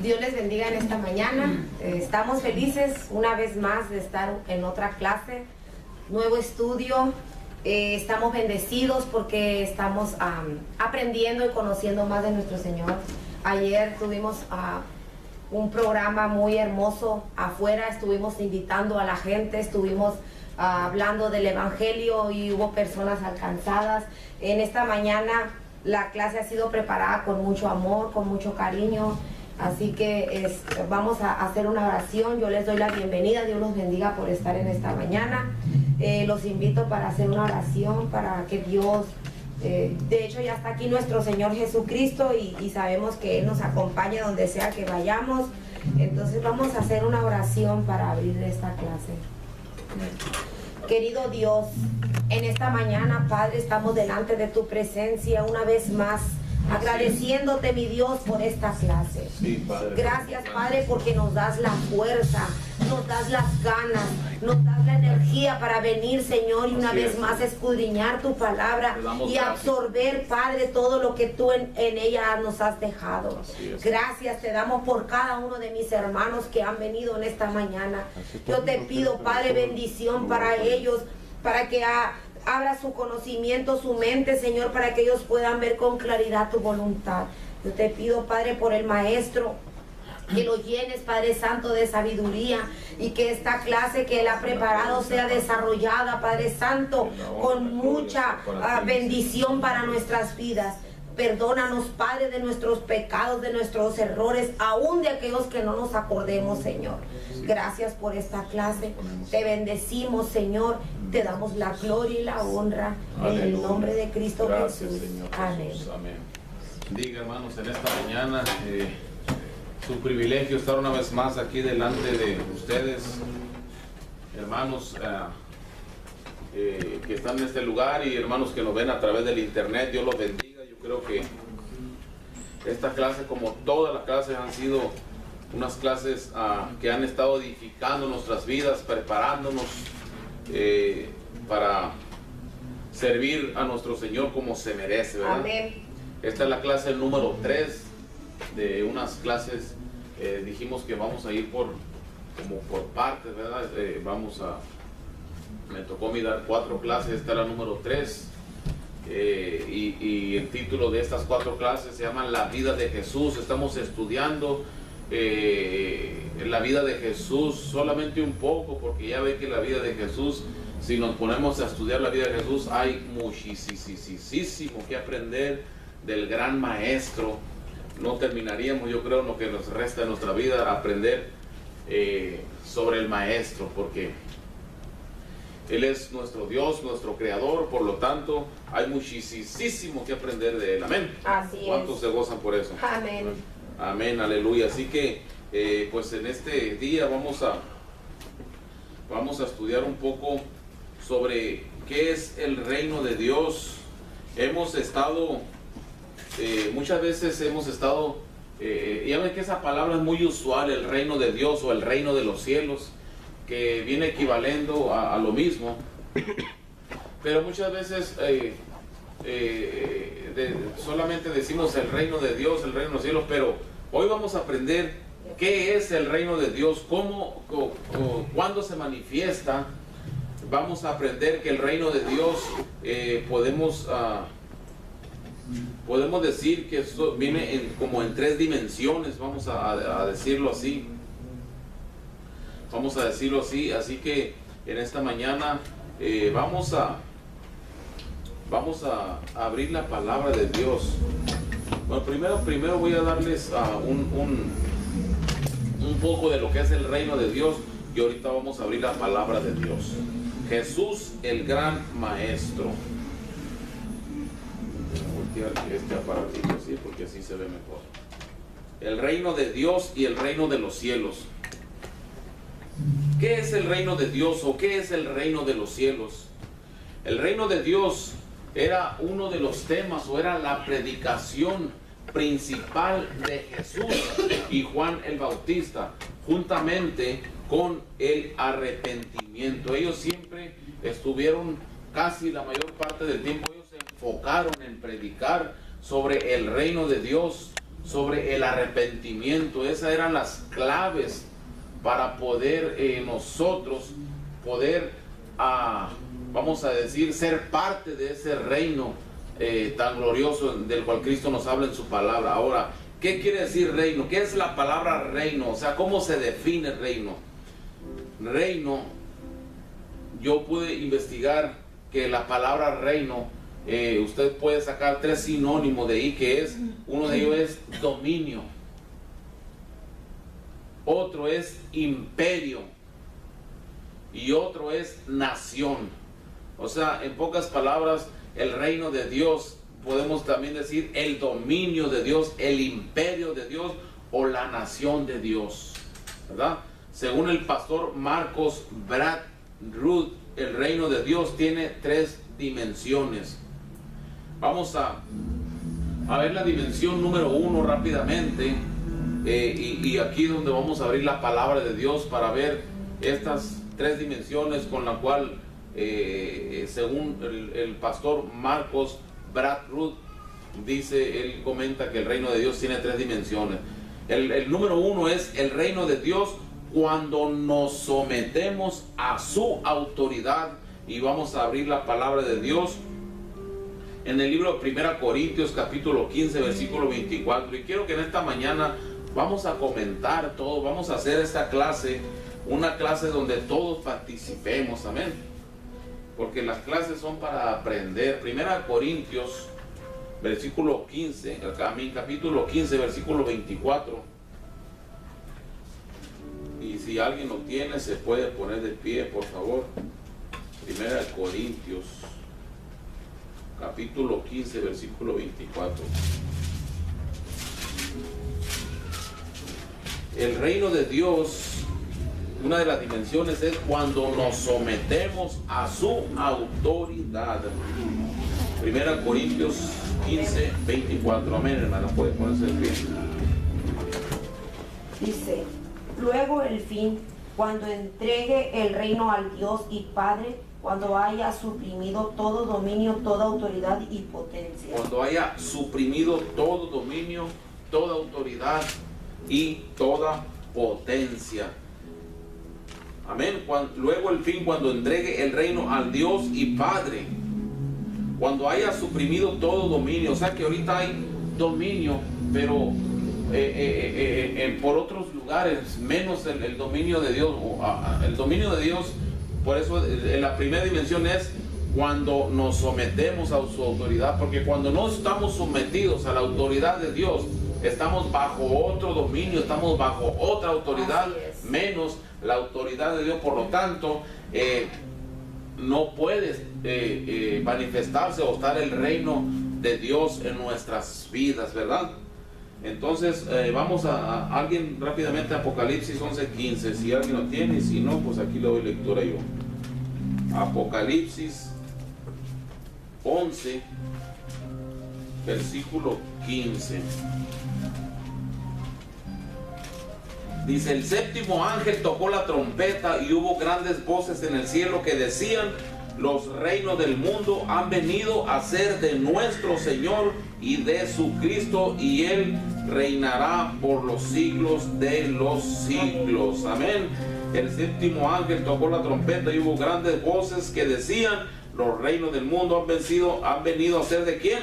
Dios les bendiga en esta mañana. Estamos felices una vez más de estar en otra clase, nuevo estudio. Estamos bendecidos porque estamos aprendiendo y conociendo más de nuestro Señor. Ayer tuvimos un programa muy hermoso afuera, estuvimos invitando a la gente, estuvimos hablando del Evangelio y hubo personas alcanzadas. En esta mañana la clase ha sido preparada con mucho amor, con mucho cariño. Así que vamos a hacer una oración. Yo les doy la bienvenida. Dios los bendiga por estar en esta mañana. Los invito para hacer una oración, para que Dios, de hecho ya está aquí nuestro Señor Jesucristo y sabemos que Él nos acompaña donde sea que vayamos. Entonces vamos a hacer una oración para abrir esta clase. Querido Dios, en esta mañana, Padre, estamos delante de tu presencia una vez más, agradeciéndote, mi Dios, por esta clase. Sí, Padre. Gracias, Padre, porque nos das la fuerza, nos das las ganas, nos das la energía para venir, Señor, y una vez más escudriñar tu palabra y absorber, Padre, todo lo que tú en ella nos has dejado. Gracias te damos por cada uno de mis hermanos que han venido en esta mañana. Yo te pido, Padre, bendición para ellos, para que abra su conocimiento, su mente, Señor, para que ellos puedan ver con claridad tu voluntad. Yo te pido, Padre, por el maestro, que lo llenes, Padre Santo, de sabiduría y que esta clase que Él ha preparado sea desarrollada, Padre Santo, con mucha bendición para nuestras vidas. Perdónanos, Padre, de nuestros pecados, de nuestros errores, aún de aquellos que no nos acordemos, Señor. Gracias por esta clase. Te bendecimos, Señor. Te damos la gloria y la honra en el nombre de Cristo Jesús. Señor Amén. Jesús. Amén. Diga, hermanos, en esta mañana su privilegio estar una vez más aquí delante de ustedes, hermanos que están en este lugar y hermanos que nos ven a través del internet. Dios los bendiga. Yo creo que esta clase, como todas las clases, han sido unas clases que han estado edificando nuestras vidas, preparándonos para servir a nuestro Señor como se merece, ¿verdad? Amén. Esta es la clase número 3 de unas clases. Dijimos que vamos a ir como por partes, ¿verdad? Me tocó mirar 4 clases, esta es la número 3. Y el título de estas 4 clases se llama La vida de Jesús. Estamos estudiando la vida de Jesús solamente un poco, porque ya ve que la vida de Jesús, si nos ponemos a estudiar la vida de Jesús, hay muchísimo que aprender del gran maestro. No terminaríamos, yo creo, lo que nos resta de nuestra vida, aprender sobre el maestro, porque Él es nuestro Dios, nuestro creador. Por lo tanto, hay muchísimo que aprender de Él. Amén. Así es. ¿Cuántos se gozan por eso? Amén. Amén, aleluya. Así que pues en este día vamos a estudiar un poco sobre qué es el reino de Dios. Hemos estado muchas veces ya ven que esa palabra es muy usual, el reino de Dios o el reino de los cielos, que viene equivalendo a lo mismo, pero muchas veces solamente decimos el reino de Dios, el reino de los cielos. Pero hoy vamos a aprender qué es el reino de Dios, cuándo se manifiesta. Vamos a aprender que el reino de Dios podemos decir que esto viene como en 3 dimensiones, vamos a decirlo así. Vamos a decirlo así. Así que en esta mañana vamos a abrir la palabra de Dios. Bueno, primero voy a darles un poco de lo que es el reino de Dios, y ahorita vamos a abrir la palabra de Dios. Jesús, el gran maestro. Voy a voltear este aparatito así, porque así se ve mejor. El reino de Dios y el reino de los cielos. ¿Qué es el reino de Dios o qué es el reino de los cielos? El reino de Dios era uno de los temas, o era la predicación principal de Jesús y Juan el Bautista, juntamente con el arrepentimiento. Ellos siempre estuvieron, casi la mayor parte del tiempo, ellos se enfocaron en predicar sobre el reino de Dios, sobre el arrepentimiento. Esas eran las claves para poder nosotros poder, vamos a decir, ser parte de ese reino tan glorioso del cual Cristo nos habla en su palabra. Ahora, ¿qué quiere decir reino? ¿Qué es la palabra reino? O sea, ¿cómo se define reino? Reino, yo pude investigar que la palabra reino, usted puede sacar 3 sinónimos de ahí, que es, uno de ellos es dominio, otro es imperio y otro es nación. O sea, en pocas palabras, el reino de Dios, podemos también decir el dominio de Dios, el imperio de Dios o la nación de Dios, ¿verdad? Según el pastor Marcos Brad Ruth, el reino de Dios tiene 3 dimensiones. Vamos a ver la dimensión número 1 rápidamente, y aquí es donde vamos a abrir la palabra de Dios para ver estas 3 dimensiones con la cual, según el pastor Marcos Brad Ruth, dice, él comenta que el reino de Dios tiene 3 dimensiones. El número 1 es el reino de Dios cuando nos sometemos a su autoridad, y vamos a abrir la palabra de Dios en el libro de 1 Corintios capítulo 15 versículo 24, y quiero que en esta mañana vamos a comentar todo, vamos a hacer esta clase, una clase donde todos participemos, amén, porque las clases son para aprender. 1 Corintios versículo 15, capítulo 15 versículo 24, y si alguien lo tiene se puede poner de pie, por favor. 1 Corintios capítulo 15 versículo 24. El reino de Dios, una de las dimensiones es cuando nos sometemos a su autoridad. 1 Corintios 15, 24. Amén, hermana, puede ponerse de pie. Dice, luego el fin, cuando entregue el reino al Dios y Padre, cuando haya suprimido todo dominio, toda autoridad y potencia. Cuando haya suprimido todo dominio, toda autoridad y toda potencia. Amén. Luego el fin, cuando entregue el reino al Dios y Padre, cuando haya suprimido todo dominio. O sea que ahorita hay dominio, pero por otros lugares, menos el dominio de Dios. El dominio de Dios, por eso la primera dimensión es cuando nos sometemos a su autoridad, porque cuando no estamos sometidos a la autoridad de Dios, estamos bajo otro dominio, estamos bajo otra autoridad, menos la autoridad de Dios. Por lo tanto, no puede manifestarse o estar el reino de Dios en nuestras vidas, ¿verdad? Entonces, vamos a alguien rápidamente a Apocalipsis 11:15, si alguien lo tiene, y si no, pues aquí le doy lectura yo. Apocalipsis 11, versículo 15. Dice, el séptimo ángel tocó la trompeta y hubo grandes voces en el cielo que decían, los reinos del mundo han venido a ser de nuestro Señor y de su Cristo, y Él reinará por los siglos de los siglos. Amén. El séptimo ángel tocó la trompeta y hubo grandes voces que decían, los reinos del mundo han venido a ser ¿de quién?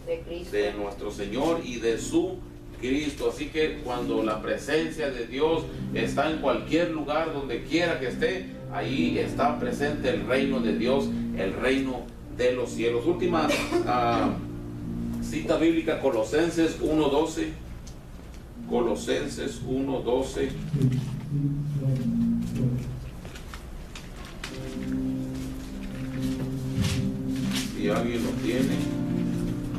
De Cristo. De nuestro Señor y de su Cristo. Así que cuando la presencia de Dios está en cualquier lugar, donde quiera que esté, ahí está presente el reino de Dios, el reino de los cielos. Última cita bíblica, Colosenses 1:12. Colosenses 1:12. Si alguien lo tiene.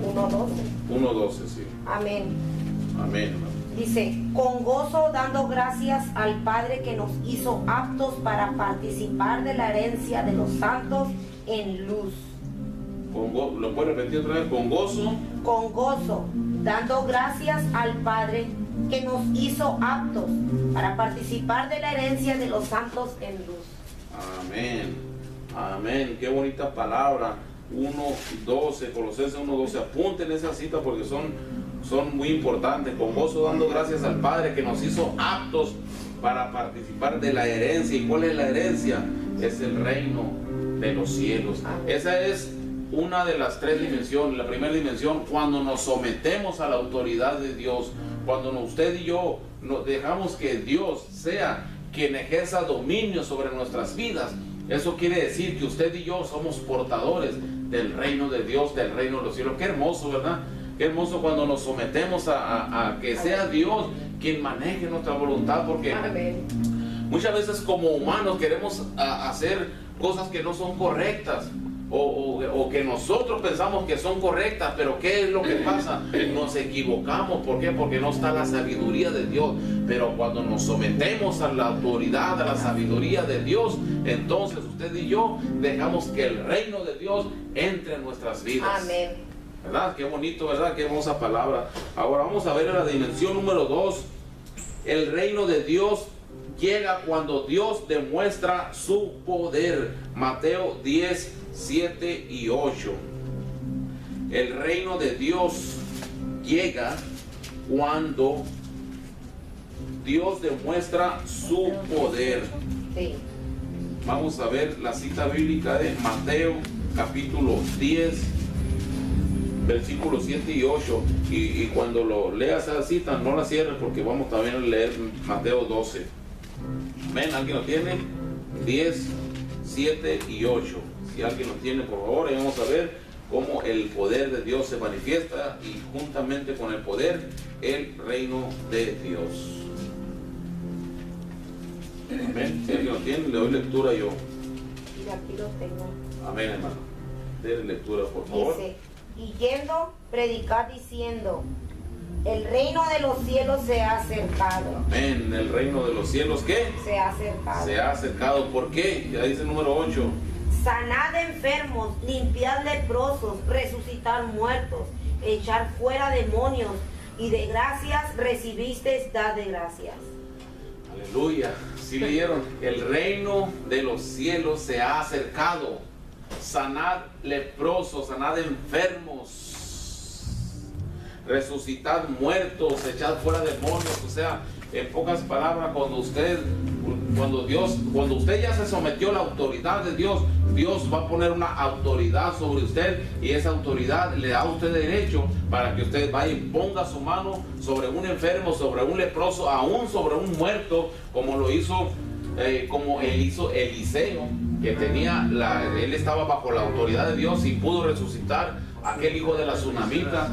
1:12. 1:12, sí. Amén. Amén. Dice, con gozo dando gracias al Padre que nos hizo aptos para participar de la herencia de los santos en luz. ¿Lo puedo repetir otra vez? Con gozo. Con gozo, dando gracias al Padre que nos hizo aptos para participar de la herencia de los santos en luz. Amén. Amén. Qué bonita palabra. 1:12, Colosenses 1:12. Apunten esa cita porque son son muy importantes. Con gozo dando gracias al Padre que nos hizo aptos para participar de la herencia. ¿Y cuál es la herencia? Es el reino de los cielos. Esa es una de las tres dimensiones. La primera dimensión, cuando nos sometemos a la autoridad de Dios, cuando usted y yo nos dejamos que Dios sea quien ejerza dominio sobre nuestras vidas. Eso quiere decir que usted y yo somos portadores del reino de Dios, del reino de los cielos. Qué hermoso, ¿verdad? Qué hermoso cuando nos sometemos a que sea Dios quien maneje nuestra voluntad, porque muchas veces como humanos queremos hacer cosas que no son correctas, o que nosotros pensamos que son correctas, pero ¿qué es lo que pasa? Nos equivocamos. ¿Por qué? Porque no está la sabiduría de Dios. Pero cuando nos sometemos a la autoridad, a la sabiduría de Dios, entonces usted y yo dejamos que el reino de Dios entre en nuestras vidas. Amén. ¿Verdad? Qué bonito, ¿verdad? Qué hermosa palabra. Ahora vamos a ver la dimensión número 2. El reino de Dios llega cuando Dios demuestra su poder. Mateo 10, 7 y 8. El reino de Dios llega cuando Dios demuestra su poder. Sí. Vamos a ver la cita bíblica de Mateo capítulo 10, versículos 7 y 8. Y cuando lo leas esa cita, no la cierres, porque vamos también a leer Mateo 12. ¿Ven? ¿Alguien lo tiene? 10, 7 y 8. Si alguien lo tiene, por favor, y vamos a ver cómo el poder de Dios se manifiesta, y juntamente con el poder, el reino de Dios. Amén. Si alguien lo tiene, le doy lectura yo. Y aquí lo tengo. Amén, hermano. Dele lectura, por favor. Dice: y yendo, predicar diciendo, el reino de los cielos se ha acercado. Amén. El reino de los cielos, ¿qué? Se ha acercado. Se ha acercado. ¿Por qué? Ya dice el número 8. Sanad enfermos, limpiad leprosos, resucitar muertos, echar fuera demonios, y de gracias recibisteis, dad de gracias. Aleluya. Si leyeron, el reino de los cielos se ha acercado. Sanad leprosos, sanad enfermos, resucitad muertos, echad fuera demonios. O sea, en pocas palabras, cuando usted ya se sometió a la autoridad de Dios, Dios va a poner una autoridad sobre usted, y esa autoridad le da a usted derecho para que usted vaya y ponga su mano sobre un enfermo, sobre un leproso, aún sobre un muerto, como lo hizo Eliseo, que él estaba bajo la autoridad de Dios y pudo resucitar a aquel hijo de la tsunamita.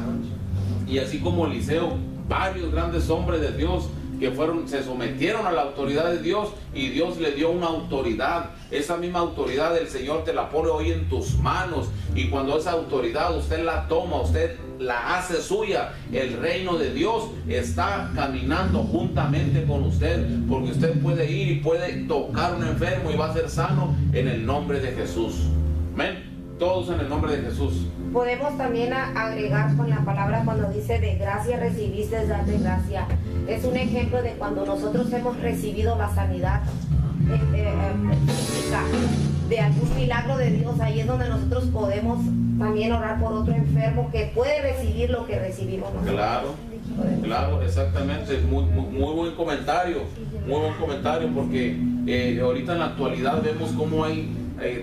Y así como Eliseo, varios grandes hombres de Dios que se sometieron a la autoridad de Dios, y Dios le dio una autoridad. Esa misma autoridad el Señor te la pone hoy en tus manos, y cuando esa autoridad usted la toma, usted la hace suya, el reino de Dios está caminando juntamente con usted, porque usted puede ir y puede tocar a un enfermo y va a ser sano en el nombre de Jesús. Amén. Todos en el nombre de Jesús. Podemos también agregar con la palabra cuando dice de gracia recibiste, dar de gracia. Es un ejemplo de cuando nosotros hemos recibido la sanidad física de algún milagro de Dios. Ahí es donde nosotros podemos también orar por otro enfermo que puede recibir lo que recibimos nosotros. Claro, exactamente. Muy buen comentario. Muy buen comentario, porque ahorita en la actualidad vemos cómo hay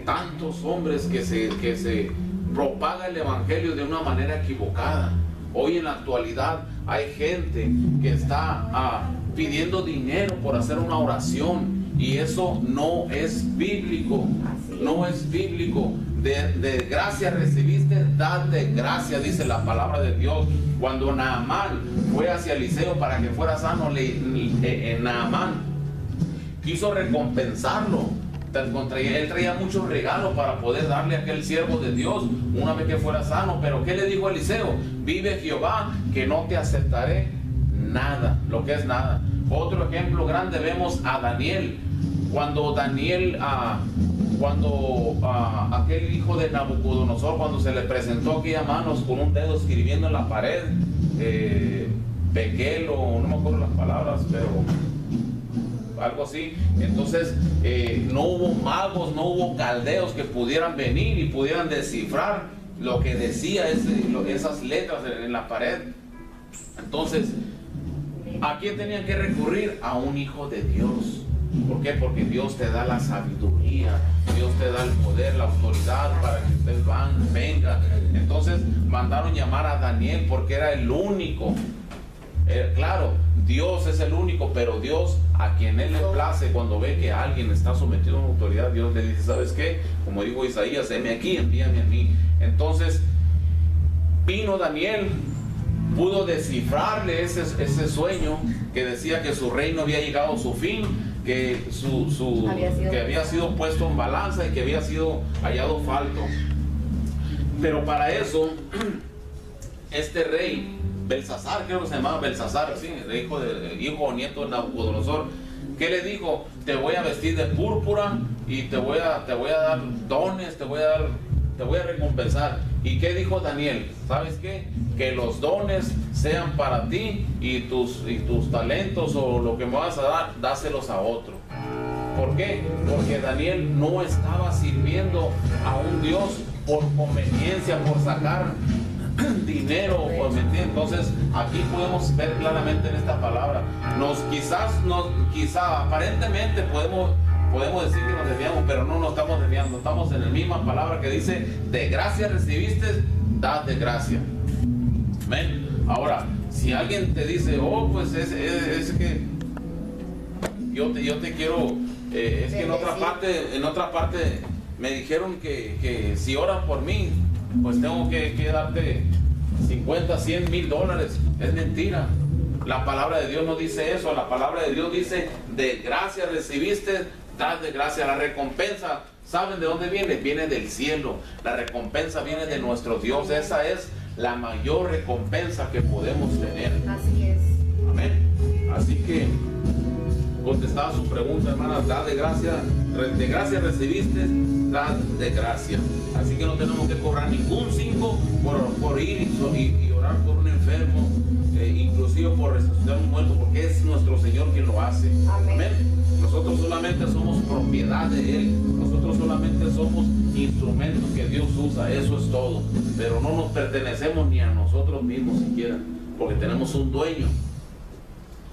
tantos hombres que se propaga el evangelio de una manera equivocada. Hoy en la actualidad hay gente que está pidiendo dinero por hacer una oración, y eso no es bíblico. No es bíblico. De gracia recibiste, dad de gracia, dice la palabra de Dios. Cuando Naamán fue hacia Eliseo para que fuera sano, Naamán quiso recompensarlo. Él traía muchos regalos para poder darle a aquel siervo de Dios una vez que fuera sano. Pero ¿qué le dijo a Eliseo? Vive Jehová, que no te aceptaré nada, lo que es nada. Otro ejemplo grande vemos a Daniel. Cuando aquel hijo de Nabucodonosor, cuando se le presentó aquella manos con un dedo escribiendo en la pared, Bequel, o no me acuerdo las palabras, pero algo así. Entonces no hubo magos, no hubo caldeos que pudieran venir y pudieran descifrar lo que decía esas letras en la pared. Entonces, ¿a quién tenían que recurrir? A un hijo de Dios. ¿Por qué? Porque Dios te da la sabiduría, Dios te da el poder, la autoridad para que ustedes vengan. Entonces mandaron llamar a Daniel porque era el único. Claro, Dios es el único, pero Dios, a quien Él le place, cuando ve que alguien está sometido a una autoridad, Dios le dice, ¿sabes qué? Como dijo Isaías, heme aquí, envíame a mí. Entonces vino Daniel, pudo descifrarle ese sueño que decía que su reino había llegado a su fin, que había sido puesto en balanza y que había sido hallado falto. Pero para eso, este rey Belsasar, creo que se llamaba Belsasar, ¿sí? hijo o nieto de Nabucodonosor, ¿qué le dijo? Te voy a vestir de púrpura y te voy a dar dones, te voy a recompensar. ¿Y qué dijo Daniel? ¿Sabes qué? Que los dones sean para ti y tus talentos o lo que me vas a dar, dáselos a otro. ¿Por qué? Porque Daniel no estaba sirviendo a un Dios por conveniencia, por sacar dinero, pues, entonces aquí podemos ver claramente en esta palabra, quizá aparentemente podemos decir que nos desviamos, pero no nos estamos desviando, estamos en la misma palabra que dice, de gracia recibiste, dad de gracia. Amén. Ahora, si alguien te dice, oh, pues es que yo te quiero, es que en otra parte me dijeron que si oran por mí, pues tengo que darte 50, 100 mil dólares. Es mentira. La palabra de Dios no dice eso. La palabra de Dios dice, de gracia recibiste, dad de gracia. La recompensa, ¿saben de dónde viene? Viene del cielo. La recompensa viene de nuestro Dios. Esa es la mayor recompensa que podemos tener. Así es. Amén. Así que, contestaba su pregunta, hermana, dad de gracia recibiste, dad de gracia. Así que no tenemos que cobrar ningún 5 por ir y orar por un enfermo, inclusive por resucitar un muerto, porque es nuestro Señor quien lo hace. Amén. Amén. Nosotros solamente somos propiedad de Él, nosotros solamente somos instrumentos que Dios usa, eso es todo. Pero no nos pertenecemos ni a nosotros mismos siquiera, porque tenemos un dueño.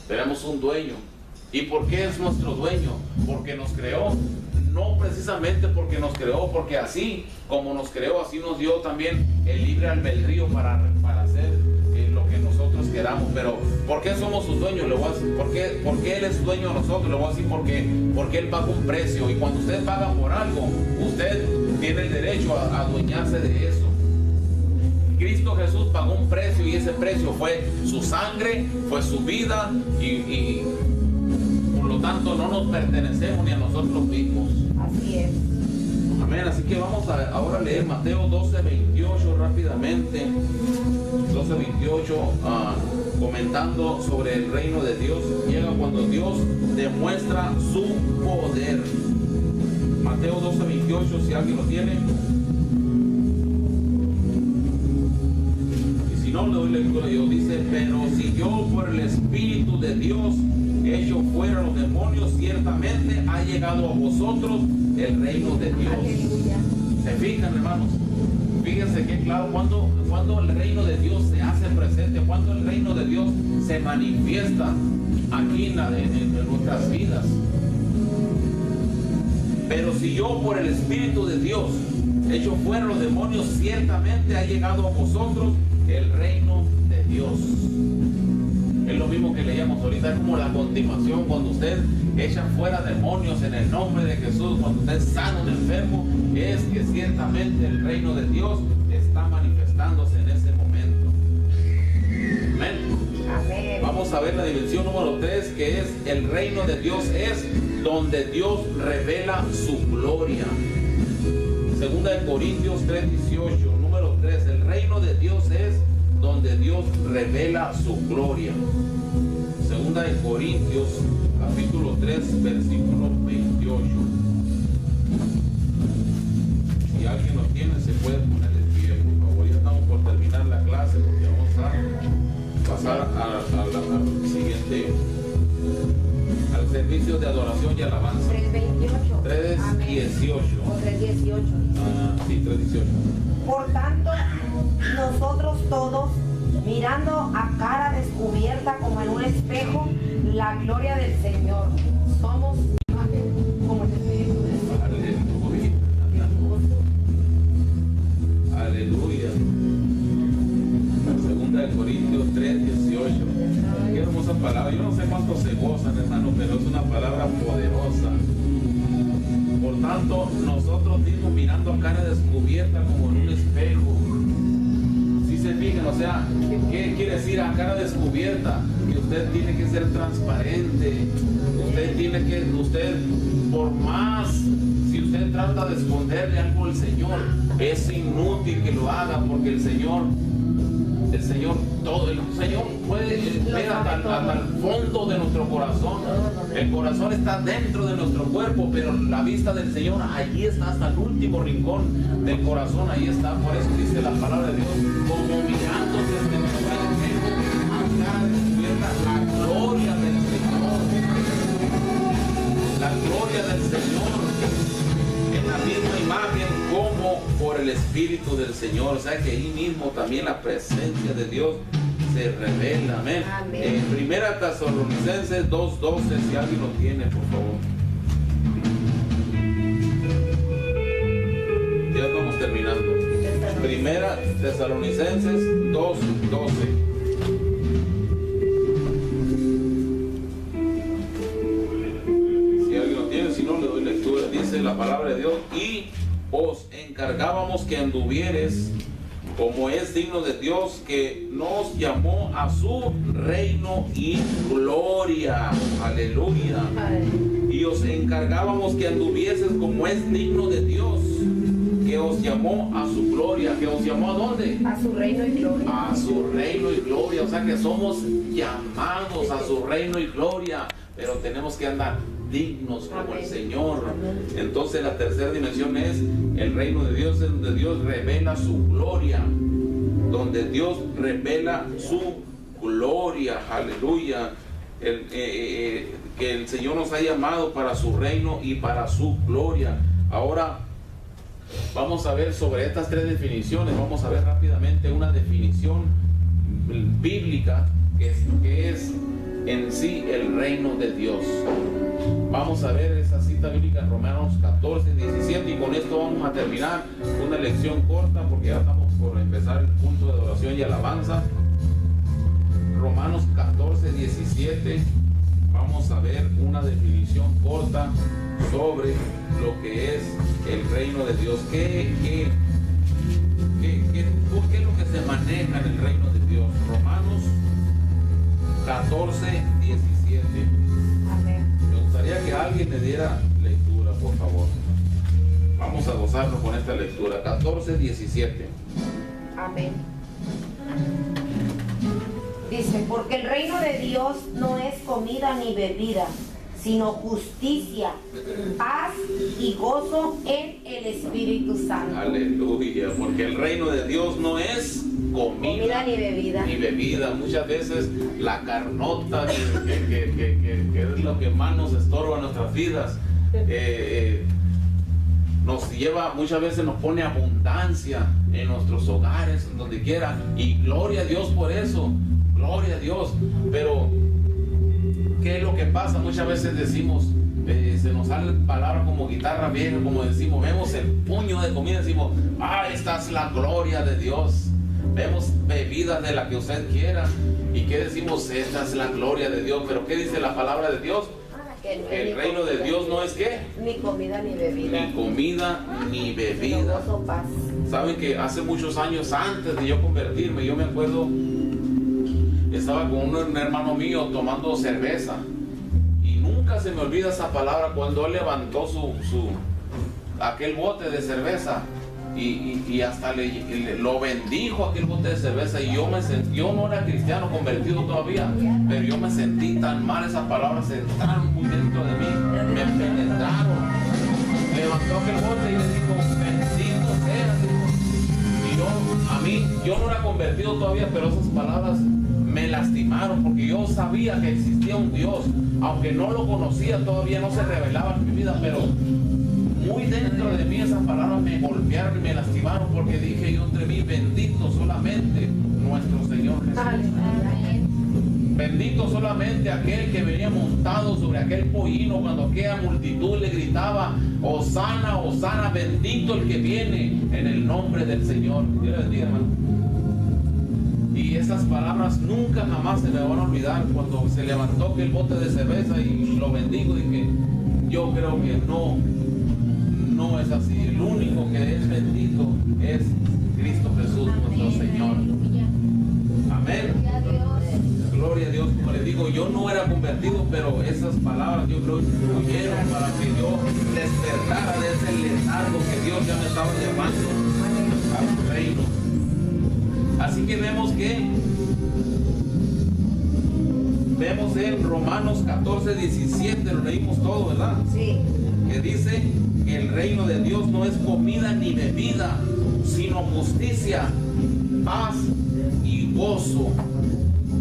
Tenemos un dueño. ¿Y por qué es nuestro dueño? Porque nos creó. No precisamente porque nos creó, porque así como nos creó, así nos dio también el libre albedrío para hacer lo que nosotros queramos. Pero ¿por qué somos sus dueños? Le voy a decir, ¿por qué Él es dueño de nosotros? Le voy a decir porque Él paga un precio. Y cuando usted paga por algo, usted tiene el derecho a adueñarse de eso. Cristo Jesús pagó un precio, y ese precio fue su sangre, fue su vida, y por lo tanto no nos pertenecemos ni a nosotros mismos. Así es. Amén. Así que vamos a ahora leer Mateo 12:28 rápidamente. 12:28, comentando sobre el reino de Dios. Llega cuando Dios demuestra su poder. Mateo 12:28, si alguien lo tiene. Y si no, le doy lectura yo. Dice, pero si yo por el Espíritu de Dios hecho fuera los demonios, ciertamente ha llegado a vosotros el reino de Dios. Aleluya. ¿Se fijan, hermanos? Fíjense que claro, cuando el reino de Dios se hace presente, cuando el reino de Dios se manifiesta aquí en nuestras vidas. Pero si yo por el Espíritu de Dios hecho fuera los demonios, ciertamente ha llegado a vosotros el reino de Dios. Es lo mismo que leíamos ahorita, es como la continuación. Cuando usted echa fuera demonios en el nombre de Jesús, cuando usted sana un enfermo, es que ciertamente el reino de Dios está manifestándose en ese momento. Amén. Amén. Vamos a ver la dimensión número 3, que es el reino de Dios, es donde Dios revela su gloria. Segunda de Corintios 3:18, número 3, el reino de Dios es donde Dios revela su gloria. Segunda de Corintios, capítulo 3, versículo 28. Si alguien lo tiene, se puede poner de pie, por favor. Ya estamos por terminar la clase, porque vamos a pasar al siguiente, al servicio de adoración y alabanza. 3:28. 3:18. O 3:18. Sí, 3:18. Por tanto, nosotros todos, mirando a cara descubierta como en un espejo la gloria del Señor. Somos como el Espíritu del Señor. Aleluya. Segunda de Corintios 3:18. Qué hermosa palabra. Yo no sé cuántos se gozan, hermano, pero es una palabra poderosa. Por tanto, nosotros mismos mirando a cara descubierta como en un espejo. Si se fijan, o sea, ¿qué quiere decir a cara descubierta? Que usted tiene que ser transparente. Usted por más, si usted trata de esconderle algo al Señor, es inútil que lo haga, porque el Señor puede ver hasta el fondo de nuestro corazón. El corazón está dentro de nuestro cuerpo, pero la vista del Señor allí está, hasta el último rincón del corazón, ahí está. Por eso dice la palabra de Dios, como mirándose desde el espejo, a cara descubierta la gloria del Señor. La gloria del Señor en la misma imagen como por el Espíritu del Señor. O sea que ahí mismo también la presencia de Dios se revela. Amén. Amén. En Primera Tesalonicenses 2:12, si alguien lo tiene, por favor. Ya estamos terminando. Primera Tesalonicenses 2:12. Si no, le doy lectura. Dice la palabra de Dios: y os encargábamos que anduvieres como es digno de Dios, que nos llamó a su reino y gloria. Aleluya. Y os encargábamos que anduvieses como es digno de Dios, que os llamó a su gloria. ¿Que os llamó a dónde? A su reino y gloria. A su reino y gloria. O sea que somos llamados a su reino y gloria, pero tenemos que andar dignos como el Señor. Entonces la tercera dimensión es el reino de Dios, es donde Dios revela su gloria, donde Dios revela su gloria. Aleluya. Que el Señor nos ha llamado para su reino y para su gloria. Ahora vamos a ver sobre estas tres definiciones. Vamos a ver rápidamente una definición bíblica que es en sí el reino de Dios. Vamos a ver esa cita bíblica en Romanos 14:17, y con esto vamos a terminar una lección corta porque ya estamos por empezar el punto de adoración y alabanza. Romanos 14:17, vamos a ver una definición corta sobre lo que es el reino de Dios. ¿Qué es lo que se maneja en el reino de Dios? Romanos 14:17. Amén. Me gustaría que alguien me diera lectura, por favor. Vamos a gozarnos con esta lectura. 14:17. Amén. Dice: porque el reino de Dios no es comida ni bebida, sino justicia, paz y gozo en el Espíritu Santo. Aleluya. Porque el reino de Dios no es comida ni bebida. Ni bebida. Muchas veces la carnota, que es lo que más nos estorba en nuestras vidas, nos lleva, muchas veces nos pone abundancia en nuestros hogares, en donde quiera, y gloria a Dios por eso, gloria a Dios. Pero ¿qué es lo que pasa? Muchas veces decimos, se nos sale palabra como guitarra vieja, como decimos, vemos el puño de comida, decimos, esta es la gloria de Dios. Vemos bebidas de la que usted quiera, y ¿qué decimos? Esta es la gloria de Dios. Pero ¿qué dice la palabra de Dios? Que el reino de Dios no es ¿qué? Ni comida ni bebida. Ni comida ni bebida. Gozo, paz. Saben que hace muchos años antes de yo convertirme, yo me acuerdo, estaba con un hermano mío tomando cerveza, y nunca se me olvida esa palabra cuando él levantó aquel bote de cerveza y hasta lo bendijo aquel bote de cerveza, y yo no era cristiano convertido todavía, pero yo me sentí tan mal. Esas palabras entraron muy dentro de mí, me penetraron. Levantó aquel bote y le dijo, bendito seas. Y yo no era convertido todavía, pero esas palabras me lastimaron, porque yo sabía que existía un Dios, aunque no lo conocía todavía, no se revelaba en mi vida, pero muy dentro de mí esas palabras me golpearon y me lastimaron, porque dije yo entre mí, bendito solamente nuestro Señor Jesús. Bendito solamente aquel que venía montado sobre aquel pollino cuando aquella multitud le gritaba: Hosana, Hosana, bendito el que viene en el nombre del Señor. Dios les bendiga, hermano. Y esas palabras nunca jamás se me van a olvidar. Cuando se levantó aquel bote de cerveza y lo bendigo, dije: yo creo que no es así. El único que es bendito es Cristo Jesús, nuestro Señor. Amén. Gloria a Dios. Como les digo, yo no era convertido, pero esas palabras yo creo que influyeron para que yo despertara de ese letargo que Dios ya me estaba llevando a su reino. Así que vemos en Romanos 14, 17, lo leímos todo, ¿verdad? Sí. Que dice que el reino de Dios no es comida ni bebida, sino justicia, paz y gozo.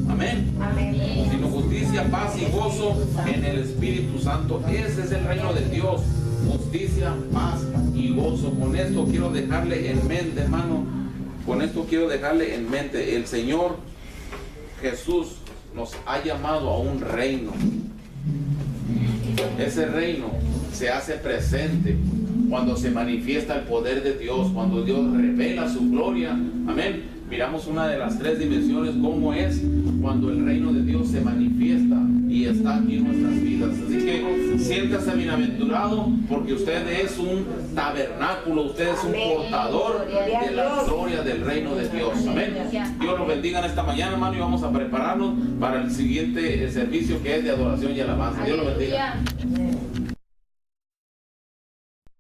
Amén. Amén. Sino justicia, paz y gozo en el Espíritu Santo. Ese es el reino de Dios. Justicia, paz y gozo. Con esto quiero dejarle en mente, hermano. Con esto quiero dejarle en mente. El Señor Jesús nos ha llamado a un reino. Ese reino se hace presente cuando se manifiesta el poder de Dios, cuando Dios revela su gloria. Amén. Miramos una de las tres dimensiones, cómo es cuando el reino de Dios se manifiesta y está aquí en nuestras vidas. Así que siéntase bienaventurado, porque usted es un tabernáculo, usted es un portador de la gloria del reino de Dios. Amén. Dios nos bendiga en esta mañana, hermano, y vamos a prepararnos para el siguiente servicio, que es de adoración y alabanza. Dios nos bendiga.